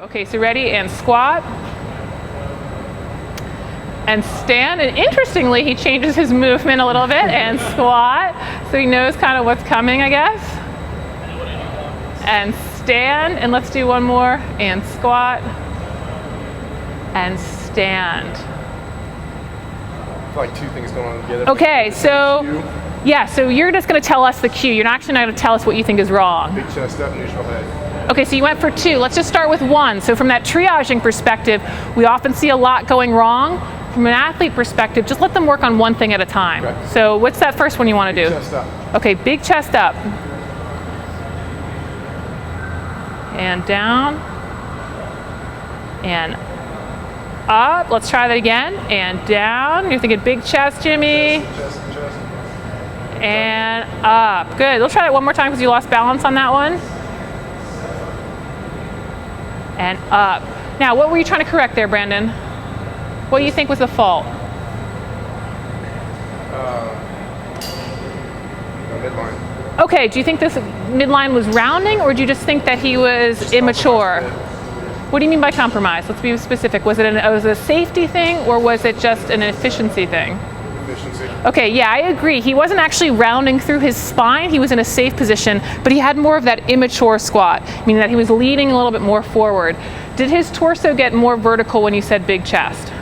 Okay, so ready, and squat. And stand, and interestingly, he changes his movement a little bit, and squat, so he knows kind of what's coming, I guess. And stand, and let's do one more, and squat, and stand. I feel like two things going on together. Okay, so, yeah, so you're just gonna tell us the cue. You're actually not gonna tell us what you think is wrong. Big chest up, neutral head. Okay, so you went for two. Let's just start with one. So from that triaging perspective, we often see a lot going wrong. From an athlete perspective, just let them work on one thing at a time. Okay. So what's that first one you want to do? Chest up. Okay, big chest up. And down. And up. Let's try that again. And down. You're thinking big chest, Jimmy. Chest. And up. Good. We'll try that one more time because you lost balance on that one. And up. Now, what were you trying to correct there, Brandon? What do you think was the fault? Midline. Okay, do you think this midline was rounding, or do you just think that he was just immature? What do you mean by compromise? Let's be specific. Was it a safety thing, or was it just an efficiency thing? Efficiency. Okay, yeah, I agree. He wasn't actually rounding through his spine. He was in a safe position, but he had more of that immature squat, meaning that he was leaning a little bit more forward. Did his torso get more vertical when you said big chest?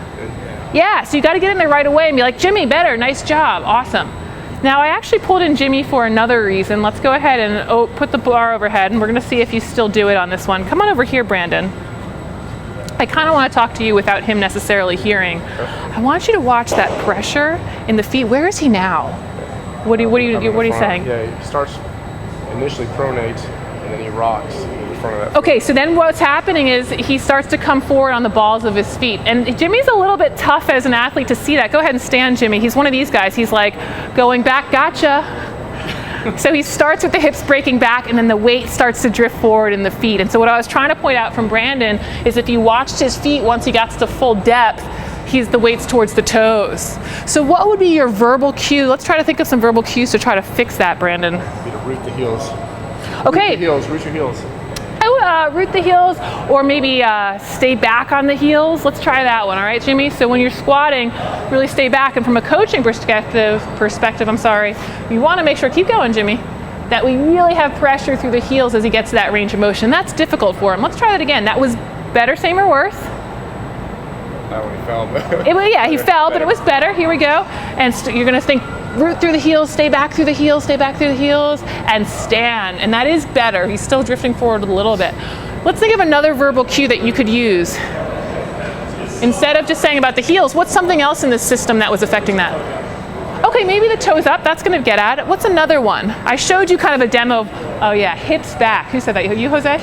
Yeah, so you got to get in there right away and be like, Jimmy, better, nice job, awesome. Now I actually pulled in Jimmy for another reason. Let's go ahead and put the bar overhead, and we're going to see if you still do it on this one. Come on over here, Brandon. I kind of want to talk to you without him necessarily hearing. I want you to watch that pressure in the feet. Where is he now? What are you saying? Yeah, he starts initially pronate, and then he rocks in front of that. Okay, so then what's happening is he starts to come forward on the balls of his feet. And Jimmy's a little bit tough as an athlete to see that. Go ahead and stand, Jimmy. He's one of these guys. He's like going back, gotcha. So he starts with the hips breaking back, and then the weight starts to drift forward in the feet. And so what I was trying to point out from Brandon is if you watched his feet once he got to full depth, the weight's towards the toes. So what would be your verbal cue? Let's try to think of some verbal cues to try to fix that, Brandon. Be to root the heels. Okay. Root your heels. Root the heels, or maybe stay back on the heels. Let's try that one, all right, Jimmy? So when you're squatting, really stay back. And from a coaching perspective, you want to make sure, keep going, Jimmy, that we really have pressure through the heels as he gets to that range of motion. That's difficult for him. Let's try that again. That was better, same, or worse? Not when he fell, but he fell, but it was better. Here we go. And you're going to think, root through the heels, stay back through the heels, stay back through the heels, and stand. And that is better. He's still drifting forward a little bit. Let's think of another verbal cue that you could use. Instead of just saying about the heels, what's something else in this system that was affecting that? Okay, maybe the toes up. That's going to get at it. What's another one? I showed you kind of a demo. Oh yeah, hips back. Who said that? You, Jose?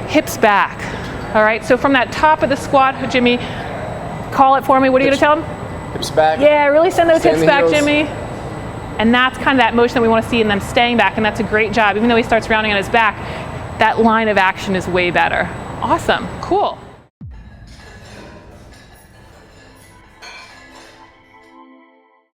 Hips back. All right, so from that top of the squat, Jimmy, call it for me. What are you going to tell him? Hips back. Yeah, really send those hips back, heels. Jimmy. And that's kind of that motion that we want to see in them staying back, and that's a great job. Even though he starts rounding on his back, that line of action is way better. Awesome, cool.